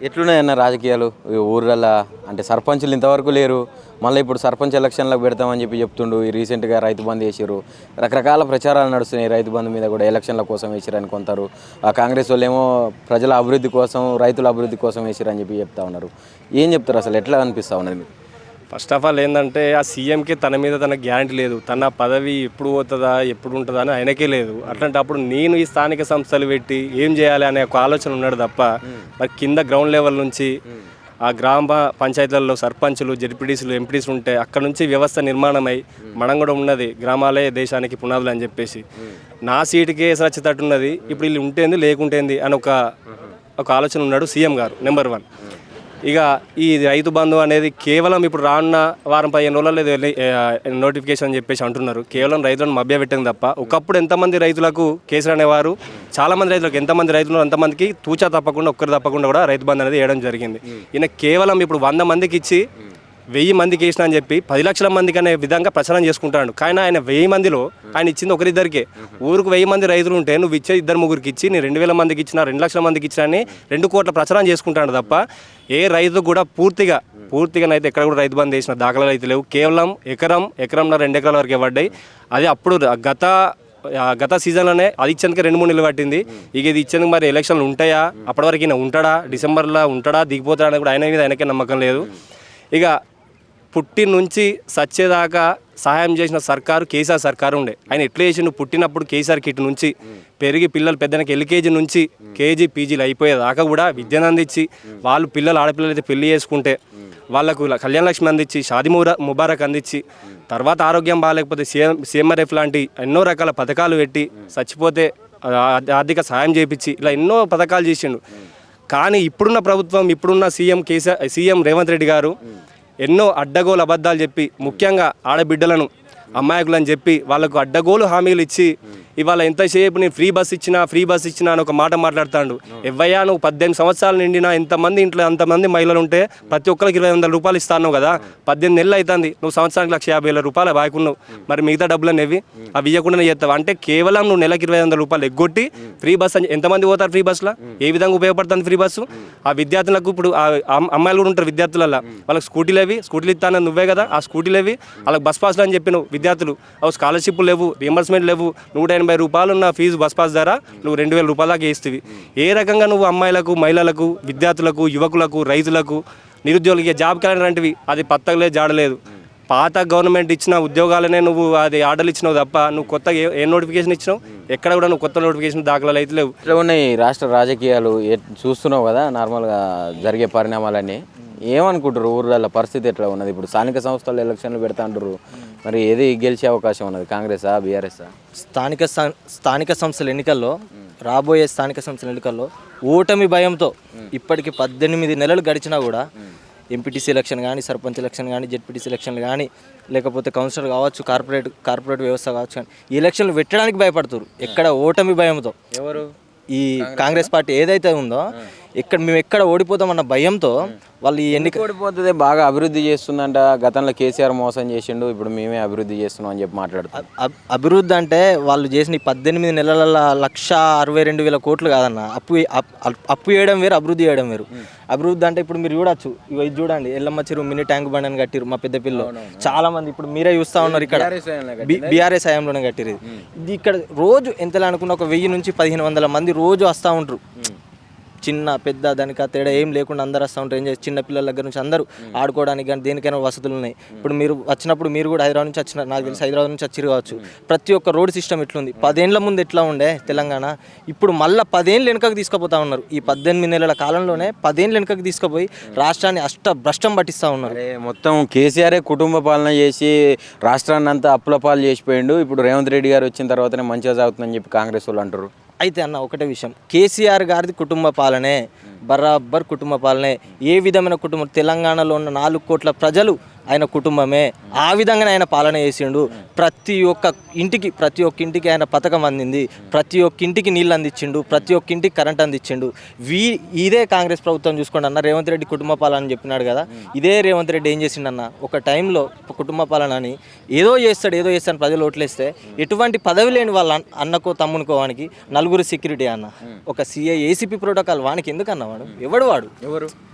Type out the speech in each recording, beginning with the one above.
ఎట్లున్నాయన్న రాజకీయాలు ఈ ఊర్లలో? అంటే సర్పంచులు ఇంతవరకు లేరు, మళ్ళీ ఇప్పుడు సర్పంచ్ ఎలక్షన్లకు పెడతామని చెప్తుండు. ఈ రీసెంట్గా రైతు బంధు వేసారు, రకరకాల ప్రచారాలు నడుస్తున్నాయి. రైతు బంధు మీద కూడా ఎలక్షన్ల కోసం వేసారని కొంటారు. ఆ కాంగ్రెస్ వాళ్ళు ఏమో ప్రజల అభివృద్ధి కోసం, రైతుల అభివృద్ధి కోసం వేసారని చెప్తా ఉన్నారు. ఏం చెప్తారు అసలు, ఎట్లా అనిపిస్తూ ఉన్నది మీకు? ఫస్ట్ ఆఫ్ ఆల్ ఏంటంటే ఆ సీఎంకి తన మీద తన గ్యారంటీ లేదు. తన పదవి ఎప్పుడు పోతుందా ఎప్పుడు ఉంటుందా అని ఆయనకే లేదు. అట్లాంటప్పుడు నేను ఈ స్థానిక సంస్థలు పెట్టి ఏం చేయాలి అనే ఒక ఆలోచన ఉన్నాడు తప్ప మరి కింద గ్రౌండ్ లెవెల్ నుంచి ఆ గ్రామ పంచాయతీలలో సర్పంచులు, జెడ్పీటీసీలు, ఎంపీటీసీలు ఉంటే అక్కడ నుంచి వ్యవస్థ నిర్మాణమై మనం కూడా ఉన్నది గ్రామాలే దేశానికి పునాదులు అని చెప్పేసి నా సీటుకే సచ్చితట్టున్నది. ఇప్పుడు వీళ్ళు ఉంటేంది లేకుంటేంది అని ఒక ఆలోచన ఉన్నాడు సీఎం గారు నెంబర్ 1. ఇక ఈ రైతు బంధు అనేది కేవలం ఇప్పుడు రానున్న వారం 15 రోజుల్లో నోటిఫికేషన్ అని చెప్పేసి అంటున్నారు. కేవలం రైతులను మభ్యపెట్టడం తప్ప ఒకప్పుడు ఎంతమంది రైతులకు కేసులు అనేవారు, చాలామంది రైతులకు ఎంతమంది రైతులు అంతమందికి తూచా తప్పకుండా ఒక్కరు తప్పకుండా కూడా రైతు బంధు అనేది వేయడం జరిగింది. ఈయన కేవలం ఇప్పుడు 100 మందికి ఇచ్చి 1000 మందికి వేసిన అని చెప్పి 10 లక్షల మందికి అనే విధంగా ప్రచారం చేసుకుంటాడు. కానీ ఆయన 1000 మందిలో ఆయన ఇచ్చింది ఒకరిద్దరికే. ఊరికి 1000 మంది రైతులు ఉంటే నువ్వు ఇచ్చే 2-3 ఇచ్చి నేను 2000 మందికి ఇచ్చిన, 2 లక్షల మందికి ఇచ్చిన అని 2 కోట్ల ప్రచారం చేసుకుంటాడు తప్ప ఏ రైతు కూడా పూర్తిగానైతే ఎక్కడ కూడా రైతు బంధు వేసిన దాఖలాలు అయితే లేవు. కేవలం ఎకరంన్నర 2 ఎకరాల వరకే పడ్డాయి. అది అప్పుడు గత సీజన్లోనే అది ఇచ్చేందుకే 2-3 నెలలు పట్టింది. ఇక ఇది ఇచ్చేందుకు మరి ఎలక్షన్లు ఉంటాయా, అప్పటి వరకు ఈయన ఉంటాడా, డిసెంబర్లో ఉంటాడా, దిగిపోతాడా అని కూడా ఆయన మీద ఆయనకే నమ్మకం లేదు. ఇక పుట్టి నుంచి సచ్చేదాకా సహాయం చేసిన సర్కారు కేసీఆర్ సర్కారు ఉండే. ఆయన ఎట్లా చేసిండు, పుట్టినప్పుడు కేసీఆర్ కిట్ నుంచి పెరిగి పిల్లలు పెద్దనకి ఎల్కేజీ నుంచి కేజీ పీజీలు అయిపోయేదాకా కూడా విద్యను అందించి, వాళ్ళు పిల్లలు ఆడపిల్లలు అయితే పెళ్లి చేసుకుంటే వాళ్ళకు కళ్యాణ లక్ష్మి అందించి, షాదీ ముబారక్ అందించి, తర్వాత ఆరోగ్యం బాగాలేకపోతే సీఎంఆర్ఎఫ్ లాంటి ఎన్నో రకాల పథకాలు పెట్టి, చచ్చిపోతే ఆర్థిక సహాయం చేయించి ఇలా ఎన్నో పథకాలు చేసిండు. కానీ ఇప్పుడున్న ప్రభుత్వం, ఇప్పుడున్న సీఎం రేవంత్ రెడ్డి గారు ఎన్నో అడ్డగోలు అబద్ధాలు చెప్పి, ముఖ్యంగా ఆడబిడ్డలను అమ్మాయికులని చెప్పి వాళ్ళకు అడ్డగోలు హామీలు ఇచ్చి ఇవాళ ఎంతసేపు నేను ఫ్రీ బస్ ఇచ్చినా అని ఒక మాట మాట్లాడుతాడు. ఎవ్వయ్యా నువ్వు 18 సంవత్సరాలు నిండినా ఎంతమంది ఇంట్లో అంతమంది మహిళలు ఉంటే ప్రతి ఒక్కరికి 200 రూపాయలు ఇస్తాను కదా. 18 నెలలు అవుతుంది, నువ్వు సంవత్సరానికి 1,50,000 రూపాయలు బాగున్నావు. మరి మిగతా డబ్బులు ఇవి అవి ఇవ్వకుండా చేస్తావు అంటే కేవలం నువ్వు నెలకి 200 రూపాయలు ఎగ్గొట్టి ఫ్రీ బస్ అని ఎంతమంది పోతారు? ఫ్రీ బస్సులో ఏ విధంగా ఉపయోగపడుతుంది ఫ్రీ బస్సు? ఆ విద్యార్థులకు ఇప్పుడు అమ్మాయిలు కూడా ఉంటారు విద్యార్థులలో, వాళ్ళకి స్కూటీలు ఇస్తానని నువ్వే కదా. ఆ స్కూటీలు వాళ్ళకి బస్ పాస్లు అని చెప్పి నువ్వు విద్యార్థులు స్కాలర్షిప్లు లేవు, రియంబర్స్మెంట్ లేవు. 180 రూపాయలు ఉన్న ఫీజు బస్ పాస్ ధర నువ్వు 2000 రూపాయల దాకా వేస్తావి. ఏ రకంగా నువ్వు అమ్మాయిలకు, మహిళలకు, విద్యార్థులకు, యువకులకు, రైతులకు, నిరుద్యోగులకి జాబ్ క్యాలెండర్ లాంటివి అది పత్తగలేదు, జాడలేదు. పాత గవర్నమెంట్ ఇచ్చిన ఉద్యోగాలనే నువ్వు అది ఆర్డర్లు ఇచ్చినావు తప్ప నువ్వు కొత్తగా ఏ నోటిఫికేషన్ ఇచ్చినావు? ఎక్కడ కూడా నువ్వు కొత్త నోటిఫికేషన్ దాఖలాలు అయితే లేవు. ఇట్లా ఉన్నాయి రాష్ట్ర రాజకీయాలు, చూస్తున్నావు కదా నార్మల్గా జరిగే పరిణామాలన్నీ. ఏమనుకుంటారు ఊర్లలో పరిస్థితి ఎట్లా ఉన్నది? ఇప్పుడు స్థానిక సంస్థలు ఎలక్షన్లు పెడతా అంటారు, మరి ఏది గెలిచే అవకాశం ఉన్నది? కాంగ్రెసా, బీఆర్ఎస్ఆ? స్థానిక సంస్థల ఎన్నికల్లో, రాబోయే స్థానిక సంస్థల ఎన్నికల్లో ఓటమి భయంతో ఇప్పటికి 18 నెలలు గడిచినా కూడా ఎంపీటీసీ ఎలక్షన్ కానీ, సర్పంచ్ ఎలక్షన్ కానీ, జెడ్పీటీసీ ఎలక్షన్లు కానీ, లేకపోతే కౌన్సిలర్ కావచ్చు, కార్పొరేట్ వ్యవస్థ కావచ్చు కానీ ఈ ఎలక్షన్లు పెట్టడానికి భయపడుతున్నారు. ఎక్కడ ఓటమి భయంతో. ఎవరు? ఈ కాంగ్రెస్ పార్టీ ఏదైతే ఉందో మేము ఎక్కడ ఓడిపోతామన్న భయంతో వాళ్ళు ఈ ఎన్నిక ఓడిపోతుంది. బాగా అభివృద్ధి చేస్తుందంట. గతంలో కేసీఆర్ మోసం చేసిండు, ఇప్పుడు మేమే అభివృద్ధి చేస్తున్నాం అని చెప్పి మాట్లాడుతారు. అభివృద్ధి అంటే వాళ్ళు చేసిన 18 నెలల 1,62,000 కోట్లు కాదన్న. అప్పు చేయడం వేరు, అభివృద్ధి చేయడం వేరు. అభివృద్ధి అంటే ఇప్పుడు మీరు చూడొచ్చు, ఇది చూడండి, ఎల్లమ్మ చెరువు మినీ ట్యాంక్ బండ్ అని కట్టిరు మా పెద్దపిల్లో. చాలా మంది ఇప్పుడు మీరే చూస్తూ ఉన్నారు, ఇక్కడ బీఆర్ఎస్ హయాంలోనే కట్టిరు. ఇది ఇక్కడ రోజు ఎంతలా అనుకున్న ఒక 1000 నుంచి 1500 మంది రోజు వస్తూ ఉంటారు. చిన్న పెద్ద దానికి తేడా ఏం లేకుండా అందరు వస్తూ ఉంటారు. ఏం చేసి చిన్న పిల్లల దగ్గర నుంచి అందరూ ఆడుకోవడానికి కానీ దేనికైనా వసతులు ఉన్నాయి. ఇప్పుడు మీరు వచ్చినప్పుడు మీరు కూడా హైదరాబాద్ నుంచి వచ్చిన, నాకు తెలిసి హైదరాబాద్ నుంచి వచ్చిరు కావచ్చు. ప్రతి ఒక్క రోడ్ సిస్టమ్ ఎట్లుంది, 10 ఏళ్ల ముందు ఎట్లా ఉండే తెలంగాణ, ఇప్పుడు మళ్ళీ 10 ఏళ్ళు వెనుకకు తీసుకుపోతా ఉన్నారు. ఈ 18 నెలల కాలంలోనే 10 ఏళ్ళు వెనుకకు తీసుకుపోయి రాష్ట్రాన్ని భ్రష్టం పట్టిస్తూ ఉన్నారు. మొత్తం కేసీఆరే కుటుంబ పాలన చేసి రాష్ట్రాన్ని అంతా అప్పుల పాలు చేసిపోయిండు. ఇప్పుడు రేవంత్ రెడ్డి గారు వచ్చిన తర్వాతనే మంచిగా సాగుతుందని చెప్పి కాంగ్రెస్ వాళ్ళు అంటారు. అయితే అన్న ఒకటే విషయం, కేసీఆర్ గారిది కుటుంబ పాలనే, బరాబర్ కుటుంబ పాలనే. ఏ విధమైన కుటుంబం? తెలంగాణలో ఉన్న 4 కోట్ల ప్రజలు ఆయన కుటుంబమే. ఆ విధంగానే ఆయన పాలన చేసిండు. ప్రతి ఒక్క ఇంటికి ఆయన పథకం అందింది. ప్రతి ఒక్క ఇంటికి నీళ్ళు అందించిండు. ప్రతి ఒక్క ఇంటికి కరెంట్ అందించిండు. ఇదే కాంగ్రెస్ ప్రభుత్వం చూసుకోండి అన్న. రేవంత్ రెడ్డి కుటుంబ పాలన అని చెప్పినాడు కదా, ఇదే రేవంత్ రెడ్డి ఏం చేసిండన్న, ఒక టైంలో కుటుంబ పాలన అని ఏదో చేస్తాను ప్రజలు ఓట్లేస్తే ఎటువంటి పదవి లేని వాళ్ళ అన్నకో తమ్మునికో వానికి నలుగురు సెక్యూరిటీ అన్న, ఒక సిఐ ఏసీపీ ప్రోటోకాల్ వానికి ఎందుకు అన్న? ఎవరు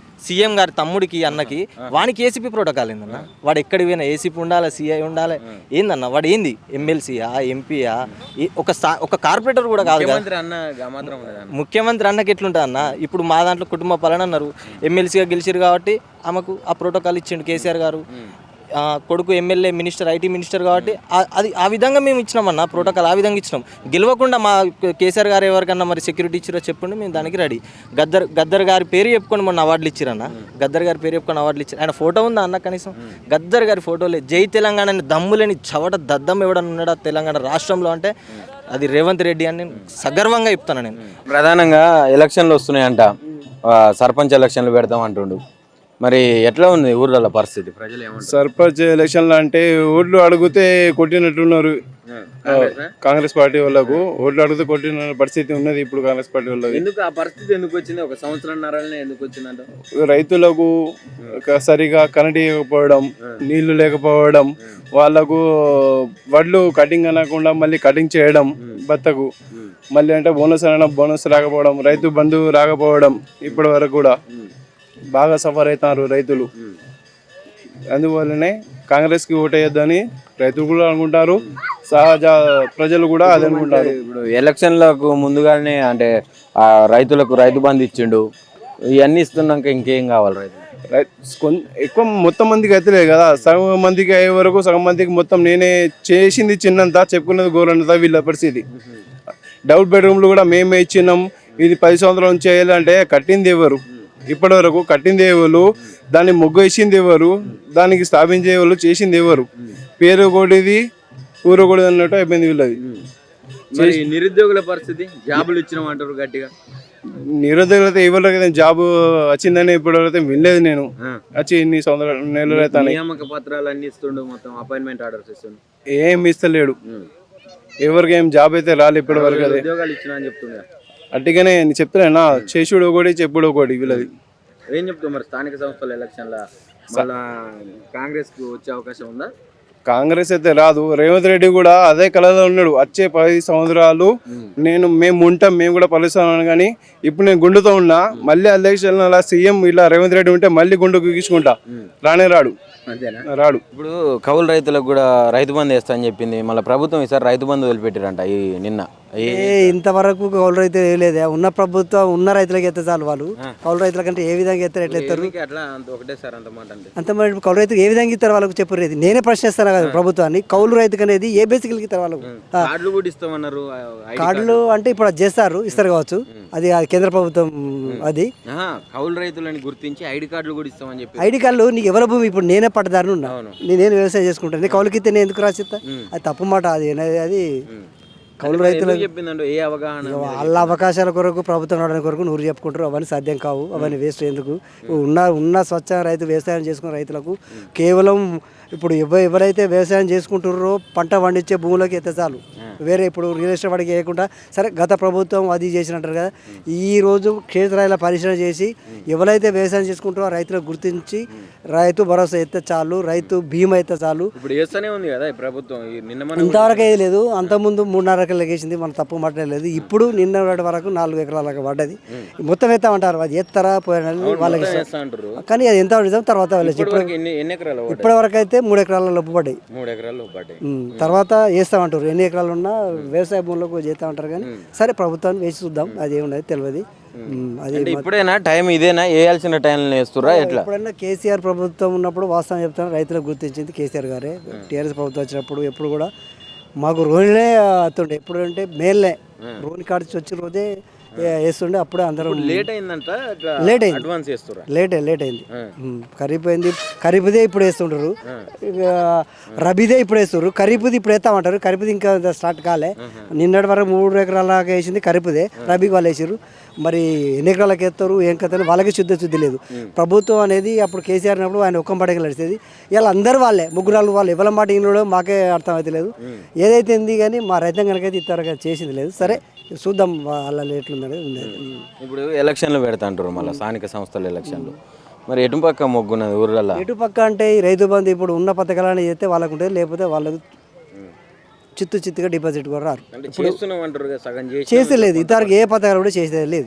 సీఎం గారి తమ్ముడికి అన్నకి వానికి ఏసీపీ ప్రోటోకాల్ ఏందన్న? వాడు ఎక్కడికి పోయినా ఏసీపీ ఉండాలి, సిఐ ఉండాలి. ఏందన్న వాడు ఏంది? ఎమ్మెల్సీయా, ఎంపీయా? ఒక కార్పొరేటర్ కూడా కాదు కదా. ముఖ్యమంత్రి అన్నకి ఎట్లుంటుంది అన్న? ఇప్పుడు మా దాంట్లో కుటుంబ పాలన అన్నారు, ఎమ్మెల్సీగా గెలిచారు కాబట్టి ఆమెకు ఆ ప్రోటోకాల్ ఇచ్చిండు కేసీఆర్ గారు. కొడుకు ఎమ్మెల్యే మినిస్టర్, ఐటీ మినిస్టర్ కాబట్టి అది ఆ విధంగా మేము ఇచ్చినామన్న ప్రోటోకాల్. ఆ విధంగా ఇచ్చినాం. గెలవకుండా మా కేసీఆర్ గారు ఎవరికన్నా మరి సెక్యూరిటీ ఇచ్చిరో చెప్పండి, మేము దానికి రెడీ. గద్దర్ గారి పేరు చెప్పుకొని మొన్న అవార్డులు ఇచ్చిరన్న. గద్దర్ గారి పేరు చెప్పుకొని అవార్డులు ఇచ్చారు. ఆయన ఫోటో ఉందా అన్న కనీసం? గద్దర్ గారి ఫోటో లేదు. జై తెలంగాణ అని దమ్ములేని చవట దద్దం ఎవడన్నా ఉన్నాడా తెలంగాణ రాష్ట్రంలో అంటే అది రేవంత్ రెడ్డి అని నేను సగర్వంగా చెప్తాను. నేను ప్రధానంగా ఎలక్షన్లు వస్తున్నాయంట, సర్పంచ్ ఎలక్షన్లు పెడతాం అంటుండు. మరి ఎట్లా ఉంది ఊర్లలో పరిస్థితి? ప్రజలు ఏమంటారు? సర్పంచ్ ఎలక్షన్లు అంటే ఓట్లు అడిగితే కొట్టినట్టున్నారు. కాంగ్రెస్ పార్టీ వాళ్ళకు ఓట్లు అడిగితే కొట్టిన పరిస్థితి ఉన్నది ఇప్పుడు కాంగ్రెస్ పార్టీ వాళ్ళకి. ఎందుకు ఆ పరిస్థితి ఎందుకు వచ్చింది? ఒక సంవత్సరంన్నరనే ఎందుకు వచ్చిందంట? రైతులకు సరిగా కరెంట్ ఇవ్వకపోవడం, నీళ్లు లేకపోవడం, వాళ్ళకు వడ్లు కటింగ్ అనకుండా మళ్ళీ కటింగ్ చేయడం, భత్తకు మళ్ళీ అంటే బోనస్ అనడం, బోనస్ రాకపోవడం, రైతు బంధు రాకపోవడం, ఇప్పటి వరకు కూడా బాగా సఫర్ అవుతున్నారు రైతులు. అందువల్లనే కాంగ్రెస్కి ఓటేయొద్దని రైతులు కూడా అనుకుంటారు, సహజ ప్రజలు కూడా అదే అనుకుంటారు. ఇప్పుడు ఎలక్షన్లకు ముందుగానే అంటే రైతులకు రైతు బంధు ఇచ్చిండు, ఇవన్నీ ఇస్తున్నాక ఇంకేం కావాలి రైతు? ఎక్కువ మొత్తం మందికి అయితే లేదు కదా, సగం మందికి అయ్యే వరకు సగం మందికి మొత్తం నేనే చేసింది చిన్నంత, చెప్పుకున్నది గోరంత వీళ్ళ పరిస్థితి. డబుల్ బెడ్రూమ్లు కూడా మేమే ఇచ్చినాం. ఇది 10 సంవత్సరాల నుంచి చేయాలంటే కట్టింది ఎవరు? ఇప్పటి వరకు కట్టింది ఎవరు? దాన్ని మొగ్గు వేసింది ఎవరు? దానికి స్థాపించే వాళ్ళు చేసింది ఎవరు? పేరు కొడిది ఊరు కొడిది అన్నట్టు అయిపోయింది వీళ్ళది. నిరుద్యోగుల పరిస్థితి? జాబులు ఇచ్చినామంటారు గట్టిగా. నిరుద్యోగులైతే ఎవరికైతే జాబ్ వచ్చిందని ఇప్పటివరైతే వినలేదు నేను. వచ్చి ఇన్ని సంవత్సరాలు నెలలు అయితే నియామక పత్రాలు అన్ని ఇస్తుండు, మొత్తం అపాయింట్మెంట్ ఆర్డర్స్ ఇస్తుండు, ఏం ఇస్తలేడు. ఎవరికి ఏం జాబ్ అయితే రాలేదు ఇప్పటి వరకు. అదే ఉద్యోగాలు ఇచ్చినా అని చెప్తున్నా. అట్టిగానే నేను చెప్తున్నా, చేసుడు ఒకటి చెప్పుడు ఒకటి వీళ్ళది. ఏం చెప్తావు మరి? స్థానిక సంస్థల ఎలక్షన్ల మళ్ళా కాంగ్రెస్ కు వచ్చే అవకాశం ఉందా? కాంగ్రెస్ అయితే రాదు. రేవంత్ రెడ్డి కూడా అదే కళలో ఉన్నాడు, వచ్చే 10 సంవత్సరాలు మేము ఉంటాం, మేము కూడా పలుస్తామని. కానీ ఇప్పుడు నేను గుండుతో ఉన్నా, మళ్ళీ ఎలక్షన్ అలా సీఎం ఇలా రేవంత్ రెడ్డి ఉంటే మళ్ళీ గుండు గీసుకుంటా. రాడు. ఇప్పుడు కౌలు రైతులకు కూడా రైతు బంధు వేస్తా అని చెప్పింది, మళ్ళీ ప్రభుత్వం ఈసారి రైతు బంధు వదిలిపెట్టారంట నిన్న. ఇంతవరకు కౌలు రైతు వేయలేదే. ఉన్న ప్రభుత్వం ఉన్న రైతులకు ఎత్తే చాలు. వాళ్ళు కౌలు రైతుల కంటే ఏ విధంగా ఎత్తారు, ఎట్లా ఎత్తారు? అంత మరి కౌలు రైతుకు ఏ విధంగా ఇస్తారు వాళ్ళకు చెప్పు రేది. నేనే ప్రశ్నిస్తాను కదా ప్రభుత్వాన్ని. కౌలు రైతుకు అనేది ఏ బేసికల్ ఇస్తారు వాళ్ళకు? కార్డులు అంటే ఇప్పుడు అది చేస్తారు, ఇస్తారు కావచ్చు. అది కేంద్ర ప్రభుత్వం. అది కౌలు రైతులని గుర్తించి ఐడి కార్డులు కూడా ఇస్తామని చెప్పి. ఐడి కార్డులు నీకు ఎవరి భూమి? ఇప్పుడు నేనే పట్టదారుని ఉన్నా, నేను వ్యవసాయం చేసుకుంటాను, నేను కౌలుకి ఇస్తే నేను ఎందుకు రాసిస్తా? అది తప్పు మాట. అది కౌలు రైతులు వాళ్ళ అవకాశాల కొరకు ప్రభుత్వం నడవడానికి కొరకు నూరు చెప్పుకుంటారు. అవన్నీ సాధ్యం కావు, అవన్నీ వేస్ట్. ఎందుకు? ఉన్న స్వచ్ఛ రైతు వ్యవసాయం చేసుకున్న రైతులకు కేవలం ఇప్పుడు ఎవరైతే వ్యవసాయం చేసుకుంటున్నారో పంట పండించే భూములకి ఎత్తే చాలు. వేరే ఇప్పుడు రియల్ ఎస్టేట్ వాడికి వేయకుండా, సరే గత ప్రభుత్వం అది చేసినట్టారు కదా, ఈరోజు క్షేత్రాల పరిశీలన చేసి ఎవరైతే వ్యవసాయం చేసుకుంటారో రైతులకు గుర్తించి రైతు భరోసా ఎత్తే చాలు, రైతు బీమా ఎత్తే చాలు. ఇప్పుడు చేస్తూనే ఉంది కదా ఈ ప్రభుత్వం. ఇంతవరకు వేయలేదు లేదు, అంతకుముందు 3.5 ఎకరాలకు వేసింది, మన తప్పు మాట్లాడలేదు. ఇప్పుడు నిన్న వరకు 4 ఎకరాలకు పడ్డది. మొత్తం ఎత్తామంటారు, అది ఎత్తారా పోయిన వాళ్ళకి. కానీ అది ఎంత నిజం తర్వాత ఇప్పటి వరకు అయితే 3 ఎకరాల లోపు పడ్డాయి. తర్వాత వేస్తామంటారు. ఎన్ని ఎకరాలు ఉన్నా వ్యవసాయ భూములకు చేస్తామంటారు. కానీ సరే ప్రభుత్వాన్ని వేసి చూద్దాం, అది ఏమున్నది తెలియదు. అది ఇప్పుడైనా టైం ఇదేనా వేయాల్సిన టైం వేస్తురా? ఎప్పుడైనా కేసీఆర్ ప్రభుత్వం ఉన్నప్పుడు వాస్తవం చెప్తాను, రైతులకు గుర్తించింది కేసీఆర్ గారే. టీఆర్ఎస్ ప్రభుత్వం వచ్చినప్పుడు ఎప్పుడు కూడా మాకు రోనినే వస్తుండే. ఎప్పుడు అంటే మేల్లే రోని కాడిచి వచ్చిన రోజే వేస్తుండే. అప్పుడే అందరూ లేట్ అయిందంట. లేట్ అయింది. ఖరీఫ్దే ఇప్పుడు వేస్తుంటారు, రబీదే ఇప్పుడు వేస్తారు. ఖరీఫ్ది ఇప్పుడు వేస్తామంటారు. ఖరీఫ్ది ఇంకా స్టార్ట్ కాలే. నిన్నటి వరకు 3 ఎకరాల వేసింది ఖరీఫ్దే, రబీకి వాళ్ళు వేసారు. మరి ఎన్ని ఎకరాలకు ఎత్తారు ఏం కథ వాళ్ళకి శుద్ధి లేదు. ప్రభుత్వం అనేది అప్పుడు కేసీఆర్ ఉన్నప్పుడు ఆయన ఒక్క పడగ నడిచేది. ఇలా అందరు వాళ్ళే 3-4 వాళ్ళు ఎవరి మాట ఇంట్లో మాకే అర్థం అయితే లేదు. ఏదైతే ఉంది కానీ మా రైతాంగానికైతే ఇతరగా చేసింది లేదు. సరే చూద్దాం వాళ్ళ ఎట్లుందనేది ఉంది. ఇప్పుడు ఎలక్షన్లు పెడతా అంటారు మళ్ళీ స్థానిక సంస్థల ఎలక్షన్లు, మరి ఎటు పక్క మొగ్గున్నది ఊర్లలో? ఎటు పక్క అంటే ఈ రైతు బంధు ఇప్పుడు ఉన్న పథకాలను చేస్తే వాళ్ళకు ఉంటుంది, లేకపోతే వాళ్ళకు చిత్తుగా డిపాజిట్ కూడా రారు. అంటే చేస్తున్నాం అంటారు కదా, సగం చేసి చేసేది లేదు. ఇతరకు ఏ పథకాలు కూడా చేసేది లేదు.